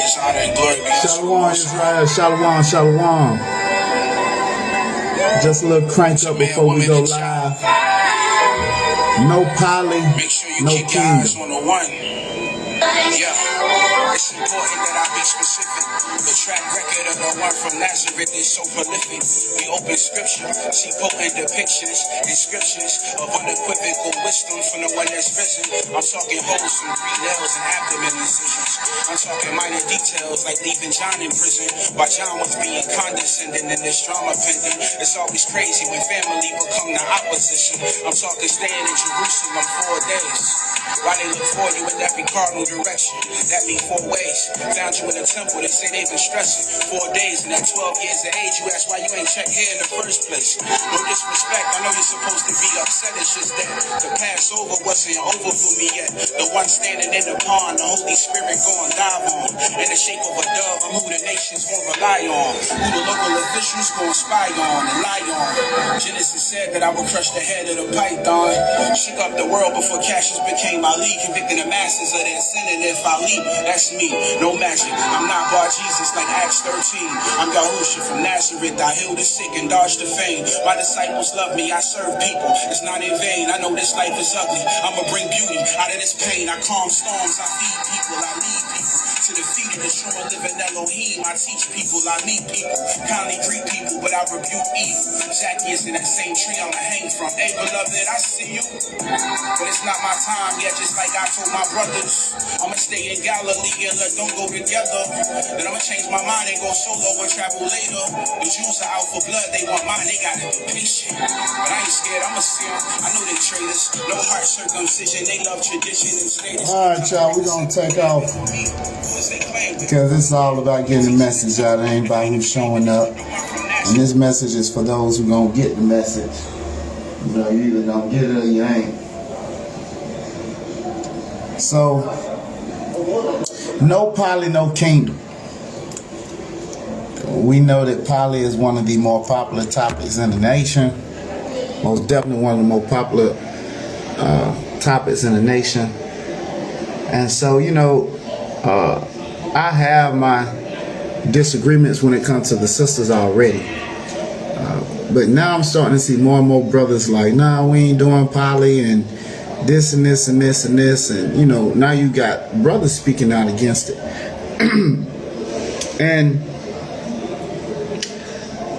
praises, honor, and glory be unto Shalom, Israel. Shalom, shalom. Just a little crank up before we go live. No poly, Make sure you no keep your eyes kingdom. on the one. Yeah, it's important that I be specific. The track record of the one from Nazareth is so prolific. We open scripture, see potent depictions, inscriptions of unequivocal wisdom from the one that's risen. I'm talking holes from 3 nails and abdomen incisions. I'm talking minor details like leaving John in prison while John was being condescending in this drama pending. It's always crazy when family become the opposition. I'm talking staying in Jerusalem 4 days. Why they look for you in every cardinal direction? That mean 4 ways. Found you in the temple, they say they've been stressing 4 days and at 12 years of age. You ask why you ain't checked here in the first place. No disrespect, I know you're supposed to be upset. It's just that the Passover wasn't over for me yet. The one standing in the pond, the Holy Spirit going dive on. In the shape of a dove, I'm who the nations gon' rely on. Who the local officials gon' spy on and lie on. Genesis said that I would crush the head of the python. Shook up the world before Cassius became my lead, convicting the masses of their sin. And if I lead, that's me, no magic. I'm not Bar Jesus like Acts 13. I'm Yahusha from Nazareth. I heal the sick and dodge the fame. My disciples love me, I serve people. It's not in vain. I know this life is ugly. I'ma bring beauty out of this pain. I calm storms, I feed people, I lead people to the feet of the true and living Elohim. I teach people, I meet people, kindly greet people, but I rebuke evil. Zacchaeus in that same tree I'ma hang from. Hey beloved, I see you, but it's not my time yet. Just like I told my brothers, I'ma stay in Galilee and let them go together. Then I'ma change my mind and go solo and travel later. The Jews are out for blood, they want mine, they gotta be patient. But I ain't scared, I'ma see them. I know they traitors, no heart circumcision, they love tradition and status. Alright, y'all, we're gonna take off because it's all about getting the message out of anybody who's showing up. And this message is for those who gonna get the message. You know, you either gonna get it or you ain't. So, no poly, no kingdom. We know that poly is one of the more popular topics in the nation. Most definitely one of the more popular topics in the nation. And so, you know, I have my disagreements when it comes to the sisters already. But now I'm starting to see more and more brothers like, nah, we ain't doing poly and this and this and this and this. And, you know, now you got brothers speaking out against it. And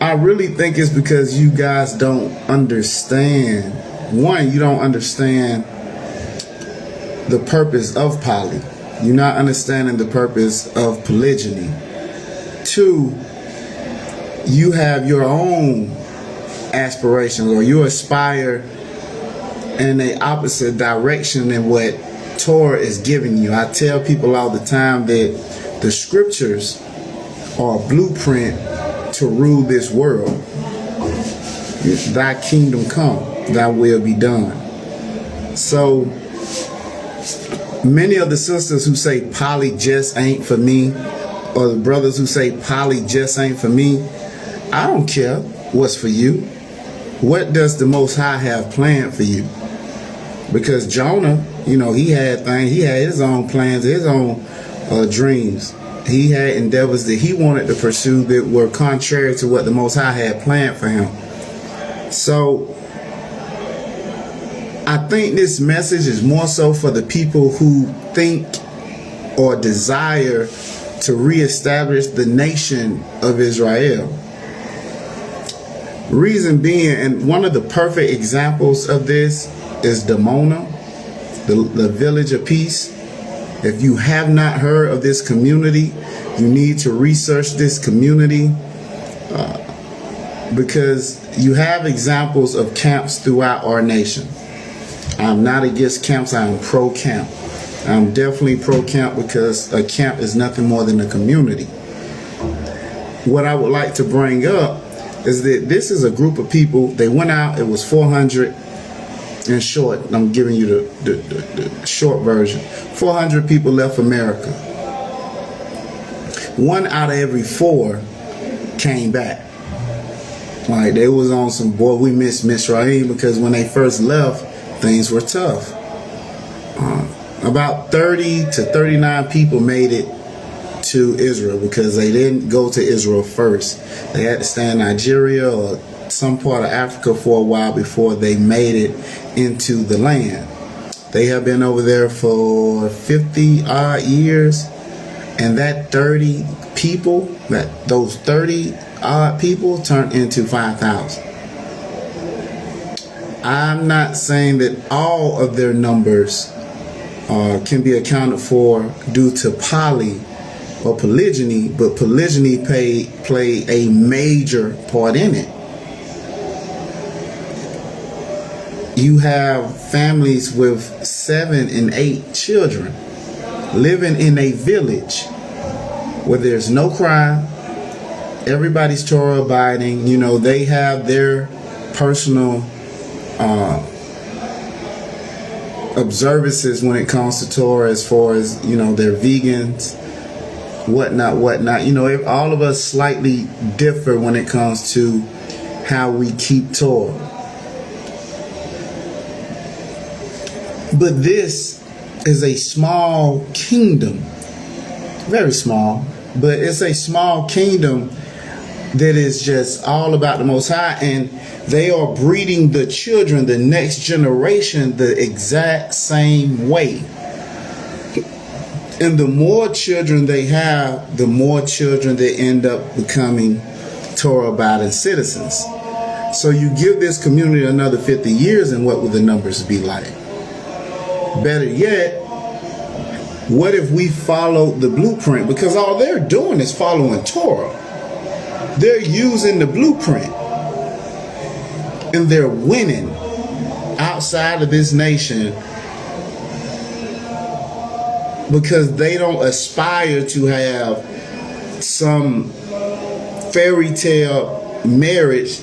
I really think it's because you guys don't understand. One, you don't understand the purpose of poly. You're not understanding the purpose of polygyny. 2, you have your own aspirations, or you aspire in the opposite direction than what Torah is giving you. I tell people all the time that the scriptures are a blueprint to rule this world. Thy kingdom come, thy will be done. So many of the sisters who say poly just ain't for me, or the brothers who say poly just ain't for me, I don't care what's for you. What does the Most High have planned for you? Because Jonah, you know, he had things, he had his own plans, his own dreams. He had endeavors that he wanted to pursue that were contrary to what the Most High had planned for him. So I think this message is more so for the people who think or desire to reestablish the nation of Israel. Reason being, and one of the perfect examples of this is Dimona, the village of peace. If you have not heard of this community, you need to research this community because you have examples of camps throughout our nation. I'm not against camps, I am pro-camp. I'm definitely pro-camp because a camp is nothing more than a community. What I would like to bring up is that this is a group of people, they went out, it was 400 in short, I'm giving you the short version. 400 people left America. 1 out of every 4 came back. Like they was on some, boy, we miss Mizraim, because when they first left, things were tough. About 30 to 39 people made it to Israel, because they didn't go to Israel first. They had to stay in Nigeria or some part of Africa for a while before they made it into the land. They have been over there for 50 odd years, and that 30 people, those 30 odd people turned into 5,000. I'm not saying that all of their numbers can be accounted for due to poly or polygyny, but polygyny played a major part in it. You have families with 7 and 8 children living in a village where there's no crime, everybody's Torah abiding. You know, they have their personal observances when it comes to Torah, as far as, you know, they're vegans, whatnot. You know, all of us slightly differ when it comes to how we keep Torah. But this is a small kingdom, very small, but it's a small kingdom that is just all about the Most High, and they are breeding the children, the next generation, the exact same way. And the more children they have, the more children they end up becoming Torah-abiding citizens. So you give this community another 50 years, and what would the numbers be like? Better yet, what if we follow the blueprint? Because all they're doing is following Torah. They're using the blueprint, and they're winning outside of this nation because they don't aspire to have some fairy tale marriage.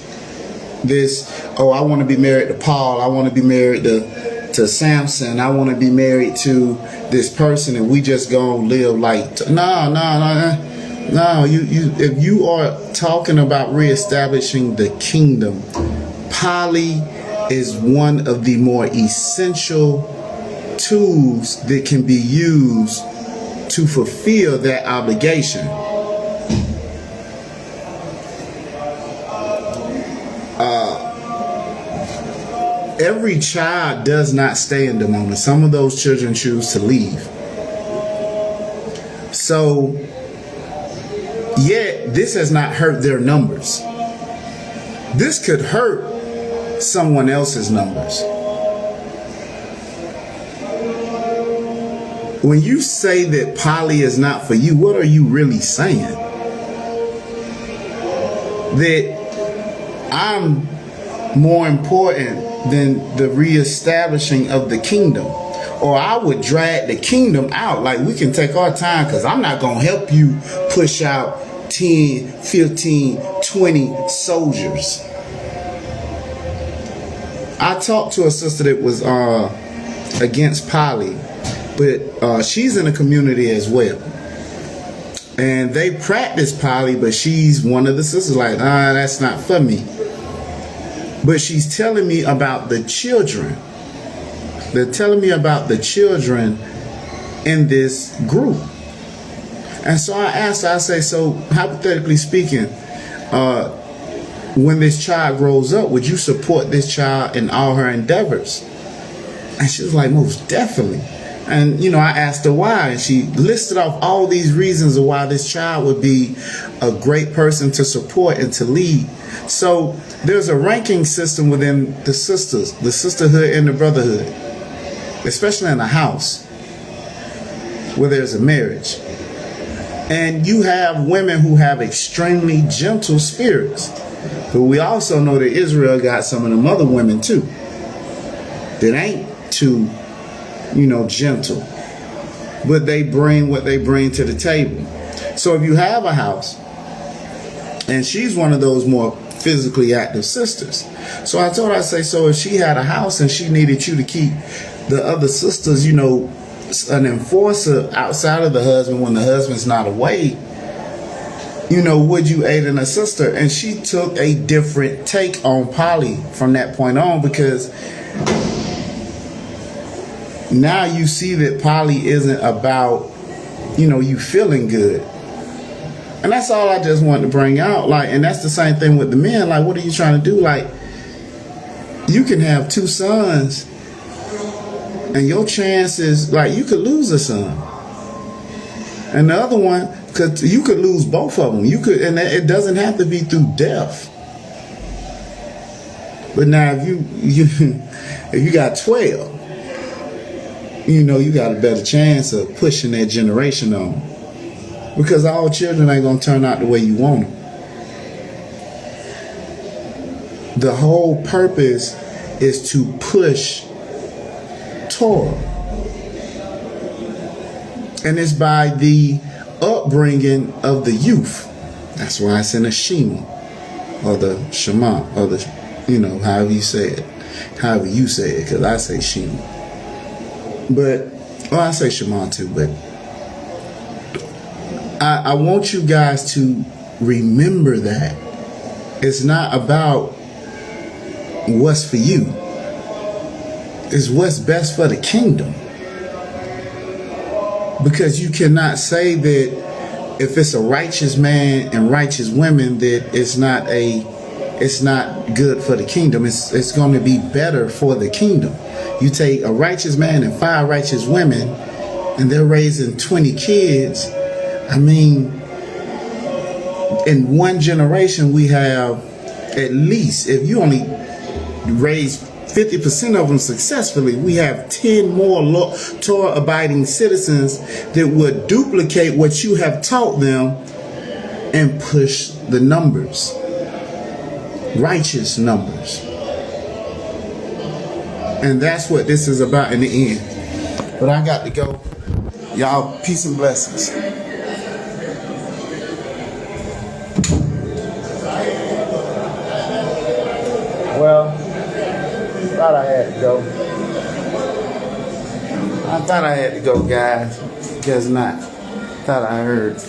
This, oh, I want to be married to Paul, I want to be married to Samson, I want to be married to this person, and we just gonna live like no. If you are talking about reestablishing the kingdom, poly is one of the more essential tools that can be used to fulfill that obligation. Every child does not stay in the moment. Some of those children choose to leave. So, yet this has not hurt their numbers. This could hurt someone else's numbers. When you say that poly is not for you, what are you really saying? That I'm more important than the reestablishing of the kingdom, or I would drag the kingdom out. Like, we can take our time, because I'm not going to help you push out 10, 15, 20 soldiers. I talked to a sister that was against poly, but she's in a community as well, and they practice poly, but she's one of the sisters like, that's not for me. But she's telling me about the children. They're telling me about the children in this group. And so I asked her, I say, so hypothetically speaking, when this child grows up, would you support this child in all her endeavors? And she was like, most definitely. And, you know, I asked her why, and she listed off all these reasons of why this child would be a great person to support and to lead. So there's a ranking system within the sisters, the sisterhood and the brotherhood, especially in a house where there's a marriage. And you have women who have extremely gentle spirits. But we also know that Israel got some of them other women too that ain't too, you know, gentle. But they bring what they bring to the table. So if you have a house, and she's one of those more physically active sisters. So I told her, I say, so if she had a house and she needed you to keep the other sisters, you know, an enforcer outside of the husband when the husband's not away, you know, would you aid in a sister? And she took a different take on poly from that point on, because now you see that poly isn't about, you know, you feeling good. And that's all I just wanted to bring out. Like, and that's the same thing with the men. Like, what are you trying to do? Like, you can have 2 sons, and your chances, like, you could lose a son, and the other one, cause you could lose both of them. You could, and it doesn't have to be through death. But now, if you got 12, you know you got a better chance of pushing that generation on. Because all children ain't gonna turn out the way you want them. The whole purpose is to push Torah. And it's by the upbringing of the youth. That's why it's in the Shema, or the Shema, or the, you know, however you say it. However you say it, because I say Shema. But, well, I say Shema too, but I want you guys to remember that. It's not about what's for you. It's what's best for the kingdom. Because you cannot say that if it's a righteous man and righteous women that it's not good for the kingdom. It's going to be better for the kingdom. You take a righteous man and 5 righteous women, and they're raising 20 kids. I mean, in one generation, we have at least, if you only raise 50% of them successfully, we have 10 more Torah-abiding citizens that would duplicate what you have taught them and push the numbers, righteous numbers. And that's what this is about in the end. But I got to go. Y'all, peace and blessings. Well, thought I had to go. I thought I had to go, guys. Guess not. Thought I heard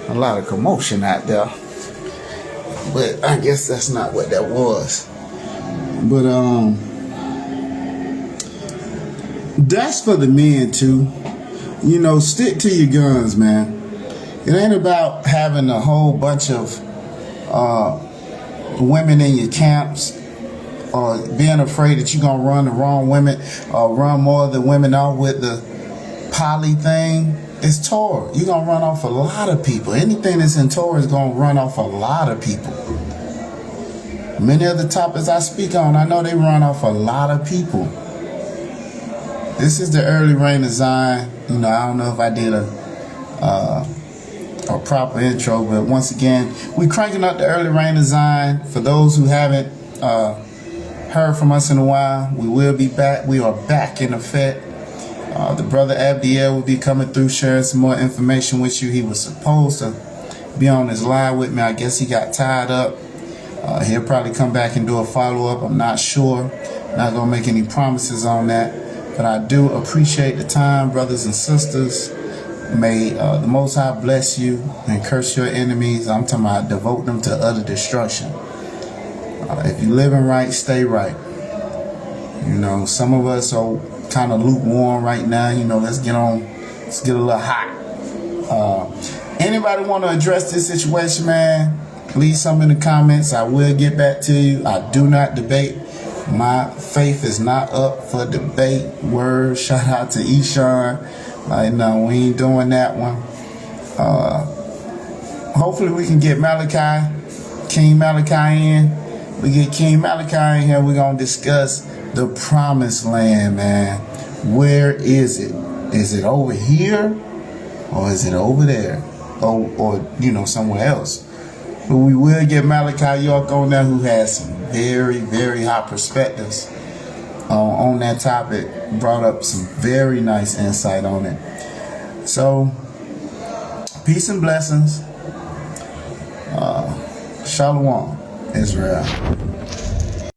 a lot of commotion out there. But I guess that's not what that was. But that's for the men too. You know, stick to your guns, man. It ain't about having a whole bunch of women in your camps, or being afraid that you're going to run the wrong women, or run more of the women off with the poly thing. It's Torah. You're going to run off a lot of people. Anything that's in Torah is going to run off a lot of people. Many of the topics I speak on, I know they run off a lot of people. This is the early reign of Zion. You know, I don't know if I did a proper intro, but once again, we cranking up the early reign of Zion. For those who haven't heard from us in a while, we will be back. We are back in effect. The brother Abdiel will be coming through, sharing some more information with you. He was supposed to be on his live with me. I guess he got tied up. He'll probably come back and do a follow-up. I'm not sure. Not going to make any promises on that. But I do appreciate the time, brothers and sisters. May the Most High bless you and curse your enemies. I'm talking about devote them to utter destruction. If you living right, stay right. You know, some of us are kind of lukewarm right now. You know, let's get a little hot. Anybody want to address this situation, man? Leave some in the comments. I will get back to you. I do not debate. My faith is not up for debate. Word, shout out to Eshawn. No, we ain't doing that one. Hopefully we can get King Malachi in. We get King Malachi in here. We're going to discuss the promised land, man. Where is it? Is it over here? Or is it over there? Or you know, somewhere else? But we will get Malachi York on there, who has some very, very high perspectives on that topic. Brought up some very nice insight on it. So, peace and blessings. Shalom, Israel.